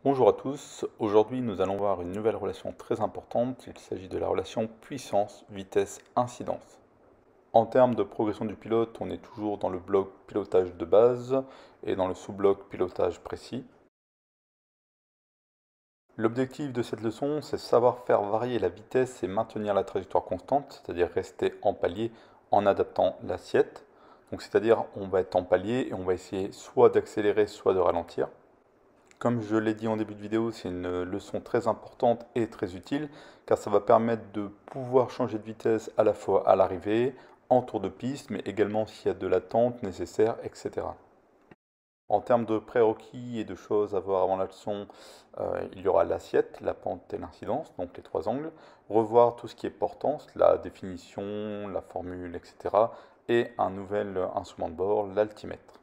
Bonjour à tous, aujourd'hui nous allons voir une nouvelle relation très importante, il s'agit de la relation puissance, vitesse, incidence. En termes de progression du pilote, on est toujours dans le bloc pilotage de base et dans le sous-bloc pilotage précis. L'objectif de cette leçon, c'est savoir faire varier la vitesse et maintenir la trajectoire constante, c'est-à-dire rester en palier en adaptant l'assiette. Donc c'est-à-dire on va être en palier et on va essayer soit d'accélérer, soit de ralentir. Comme je l'ai dit en début de vidéo, c'est une leçon très importante et très utile car ça va permettre de pouvoir changer de vitesse à la fois à l'arrivée, en tour de piste, mais également s'il y a de l'attente nécessaire, etc. En termes de prérequis et de choses à voir avant la leçon, il y aura l'assiette, la pente et l'incidence, donc les trois angles, revoir tout ce qui est portance, la définition, la formule, etc. et un nouvel instrument de bord, l'altimètre.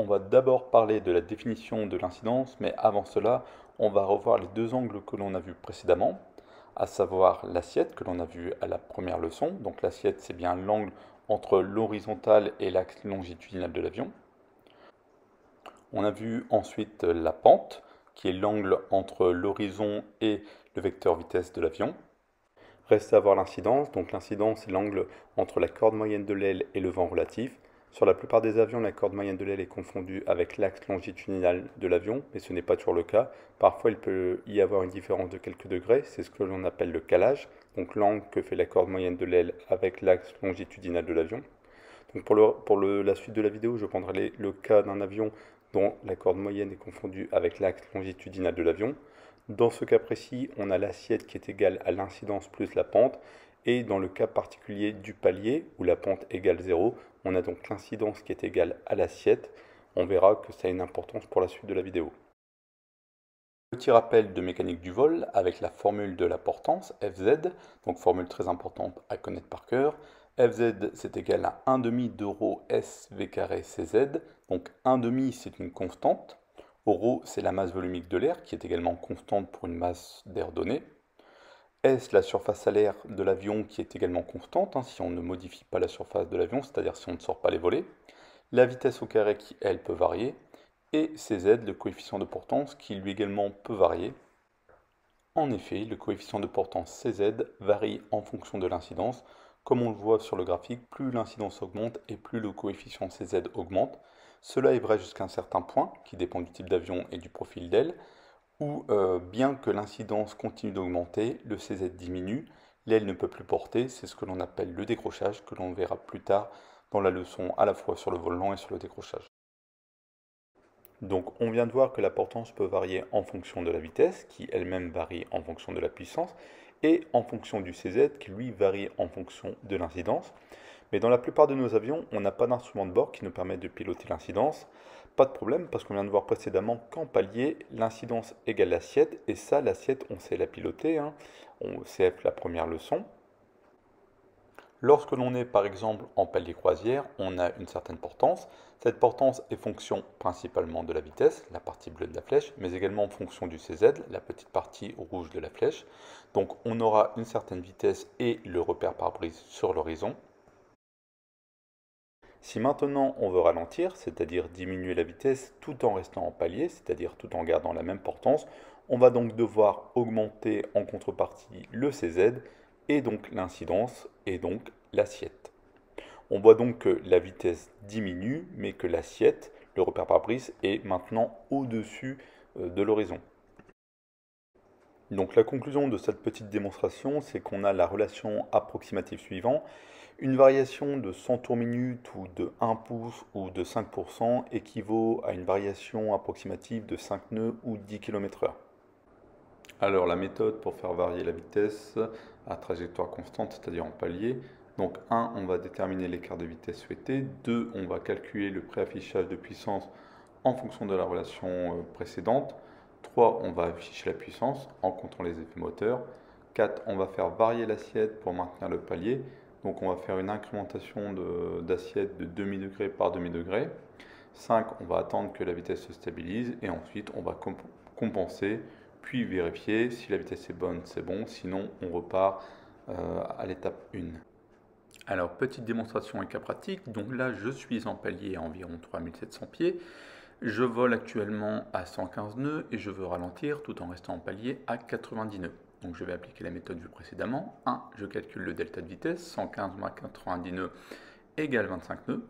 On va d'abord parler de la définition de l'incidence, mais avant cela, on va revoir les deux angles que l'on a vus précédemment, à savoir l'assiette que l'on a vu à la première leçon. Donc l'assiette, c'est bien l'angle entre l'horizontale et l'axe longitudinal de l'avion. On a vu ensuite la pente, qui est l'angle entre l'horizon et le vecteur vitesse de l'avion. Reste à voir l'incidence. Donc l'incidence, c'est l'angle entre la corde moyenne de l'aile et le vent relatif. Sur la plupart des avions, la corde moyenne de l'aile est confondue avec l'axe longitudinal de l'avion, mais ce n'est pas toujours le cas. Parfois, il peut y avoir une différence de quelques degrés, c'est ce que l'on appelle le calage, donc l'angle que fait la corde moyenne de l'aile avec l'axe longitudinal de l'avion. Donc la suite de la vidéo, je prendrai le cas d'un avion dont la corde moyenne est confondue avec l'axe longitudinal de l'avion. Dans ce cas précis, on a l'assiette qui est égale à l'incidence plus la pente. Et dans le cas particulier du palier, où la pente égale 0, on a donc l'incidence qui est égale à l'assiette. On verra que ça a une importance pour la suite de la vidéo. Petit rappel de mécanique du vol avec la formule de la portance, Fz, donc formule très importante à connaître par cœur. Fz, c'est égal à 1 demi de rho SV carré Cz, donc 1 demi c'est une constante. Rho, c'est la masse volumique de l'air, qui est également constante pour une masse d'air donnée. S, la surface à l'air de l'avion, qui est également constante, si on ne modifie pas la surface de l'avion, c'est-à-dire si on ne sort pas les volets. La vitesse au carré qui, elle, peut varier. Et Cz, le coefficient de portance, qui lui également peut varier. En effet, le coefficient de portance Cz varie en fonction de l'incidence. Comme on le voit sur le graphique, plus l'incidence augmente et plus le coefficient Cz augmente. Cela est vrai jusqu'à un certain point, qui dépend du type d'avion et du profil d'aile, où bien que l'incidence continue d'augmenter, le Cz diminue, l'aile ne peut plus porter, c'est ce que l'on appelle le décrochage, que l'on verra plus tard dans la leçon à la fois sur le vol lent et sur le décrochage. Donc on vient de voir que la portance peut varier en fonction de la vitesse, qui elle-même varie en fonction de la puissance, et en fonction du Cz, qui lui varie en fonction de l'incidence. Mais dans la plupart de nos avions, on n'a pas d'instrument de bord qui nous permet de piloter l'incidence. Pas de problème, parce qu'on vient de voir précédemment qu'en palier, l'incidence égale l'assiette, et ça, l'assiette, on sait la piloter, on CF la première leçon. Lorsque l'on est par exemple en palier croisière, on a une certaine portance. Cette portance est fonction principalement de la vitesse, la partie bleue de la flèche, mais également en fonction du CZ, la petite partie rouge de la flèche. Donc on aura une certaine vitesse et le repère pare-brise sur l'horizon. Si maintenant on veut ralentir, c'est-à-dire diminuer la vitesse tout en restant en palier, c'est-à-dire tout en gardant la même portance, on va donc devoir augmenter en contrepartie le CZ et donc l'incidence et donc l'assiette. On voit donc que la vitesse diminue, mais que l'assiette, le repère pare-brise, est maintenant au-dessus de l'horizon. Donc la conclusion de cette petite démonstration, c'est qu'on a la relation approximative suivante. Une variation de 100 tours minute ou de 1 pouce ou de 5% équivaut à une variation approximative de 5 nœuds ou 10 km/h. Alors la méthode pour faire varier la vitesse à trajectoire constante, c'est-à-dire en palier. Donc 1, on va déterminer l'écart de vitesse souhaité. 2, on va calculer le préaffichage de puissance en fonction de la relation précédente. 3, on va afficher la puissance en comptant les effets moteurs. 4, on va faire varier l'assiette pour maintenir le palier. Donc on va faire une incrémentation d'assiette de demi-degré par demi-degré. 5, on va attendre que la vitesse se stabilise et ensuite on va compenser puis vérifier si la vitesse est bonne, c'est bon, sinon on repart à l'étape 1. Alors, petite démonstration et cas pratique. Donc là, je suis en palier à environ 3700 pieds. Je vole actuellement à 115 nœuds et je veux ralentir tout en restant en palier à 90 nœuds. Donc je vais appliquer la méthode vue précédemment. 1. Je calcule le delta de vitesse, 115 moins 90 nœuds égale 25 nœuds.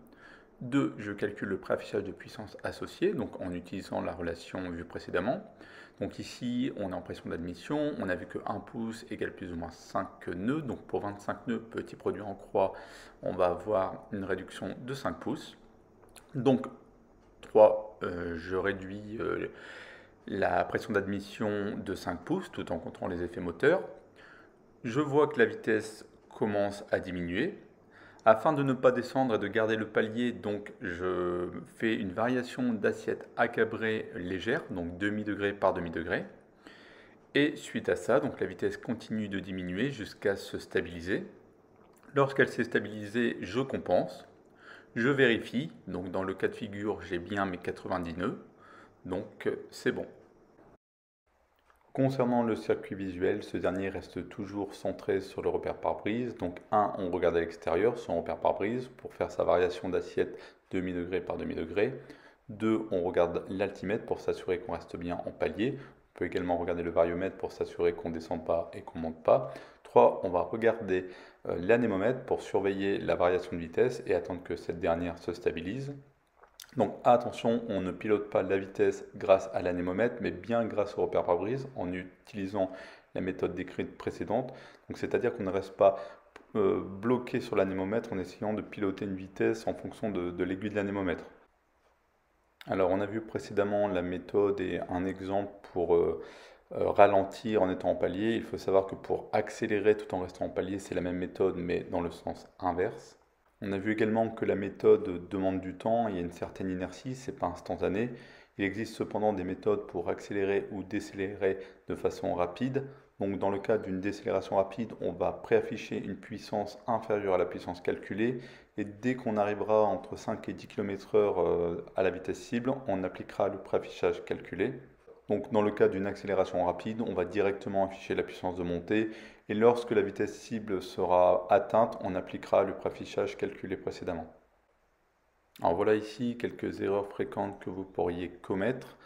2. Je calcule le préaffichage de puissance associé, donc en utilisant la relation vue précédemment. Donc ici, on est en pression d'admission, on a vu que 1 pouce égale plus ou moins 5 nœuds, donc pour 25 nœuds, petit produit en croix, on va avoir une réduction de 5 pouces. Donc 3, je réduis la pression d'admission de 5 pouces tout en contrôlant les effets moteurs. Je vois que la vitesse commence à diminuer. Afin de ne pas descendre et de garder le palier, donc je fais une variation d'assiette à cabré légère, donc demi-degré par demi-degré. Et suite à ça, donc la vitesse continue de diminuer jusqu'à se stabiliser. Lorsqu'elle s'est stabilisée, je compense. Je vérifie, donc dans le cas de figure, j'ai bien mes 90 nœuds, donc c'est bon. Concernant le circuit visuel, ce dernier reste toujours centré sur le repère pare-brise. Donc 1, on regarde à l'extérieur son repère pare-brise pour faire sa variation d'assiette demi-degré par demi-degré. 2, on regarde l'altimètre pour s'assurer qu'on reste bien en palier. On peut également regarder le variomètre pour s'assurer qu'on ne descend pas et qu'on ne monte pas. 3, on va regarder l'anémomètre pour surveiller la variation de vitesse et attendre que cette dernière se stabilise. Donc attention, on ne pilote pas la vitesse grâce à l'anémomètre, mais bien grâce au repère pare-brise en utilisant la méthode décrite précédente. Donc c'est-à-dire qu'on ne reste pas bloqué sur l'anémomètre en essayant de piloter une vitesse en fonction de l'aiguille de l'anémomètre. Alors on a vu précédemment la méthode et un exemple pour ralentir en étant en palier. Il faut savoir que pour accélérer tout en restant en palier, c'est la même méthode mais dans le sens inverse. On a vu également que la méthode demande du temps, il y a une certaine inertie, ce n'est pas instantané. Il existe cependant des méthodes pour accélérer ou décélérer de façon rapide. Donc dans le cas d'une décélération rapide, on va préafficher une puissance inférieure à la puissance calculée. Et dès qu'on arrivera entre 5 et 10 km/h à la vitesse cible, on appliquera le préaffichage calculé. Donc dans le cas d'une accélération rapide, on va directement afficher la puissance de montée et lorsque la vitesse cible sera atteinte, on appliquera le préaffichage calculé précédemment. Alors voilà ici quelques erreurs fréquentes que vous pourriez commettre.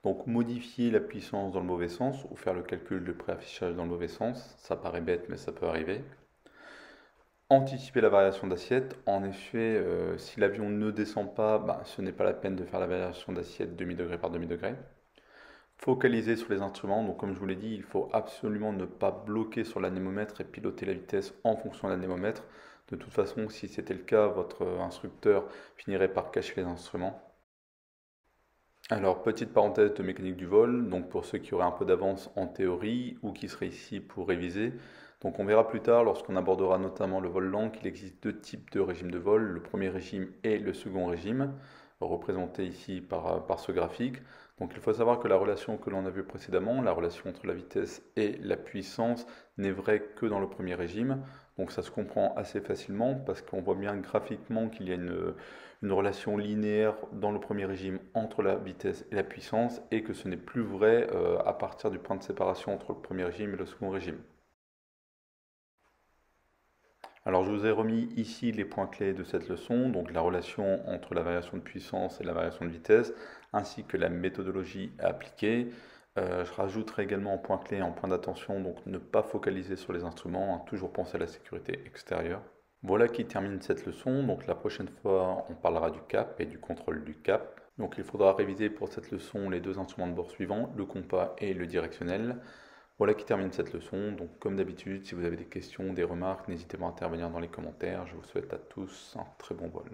Donc modifier la puissance dans le mauvais sens ou faire le calcul de préaffichage dans le mauvais sens, ça paraît bête mais ça peut arriver. Anticiper la variation d'assiette, en effet, si l'avion ne descend pas, ce n'est pas la peine de faire la variation d'assiette demi-degré par demi-degré. Focaliser sur les instruments, donc comme je vous l'ai dit, il faut absolument ne pas bloquer sur l'anémomètre et piloter la vitesse en fonction de l'anémomètre. De toute façon, si c'était le cas, votre instructeur finirait par cacher les instruments. Alors, petite parenthèse de mécanique du vol, donc pour ceux qui auraient un peu d'avance en théorie ou qui seraient ici pour réviser. Donc on verra plus tard, lorsqu'on abordera notamment le vol lent, qu'il existe deux types de régimes de vol, le premier régime et le second régime, représentés ici par ce graphique. Donc il faut savoir que la relation que l'on a vue précédemment, la relation entre la vitesse et la puissance, n'est vraie que dans le premier régime. Donc ça se comprend assez facilement parce qu'on voit bien graphiquement qu'il y a une relation linéaire dans le premier régime entre la vitesse et la puissance et que ce n'est plus vrai à partir du point de séparation entre le premier régime et le second régime. Alors je vous ai remis ici les points clés de cette leçon, donc la relation entre la variation de puissance et la variation de vitesse, ainsi que la méthodologie à appliquer. Je rajouterai également en point clé, en point d'attention, donc ne pas focaliser sur les instruments, toujours penser à la sécurité extérieure. Voilà qui termine cette leçon, donc la prochaine fois on parlera du cap et du contrôle du cap. Donc il faudra réviser pour cette leçon les deux instruments de bord suivants, le compas et le directionnel. Voilà qui termine cette leçon. Donc comme d'habitude, si vous avez des questions, des remarques, n'hésitez pas à intervenir dans les commentaires. Je vous souhaite à tous un très bon vol.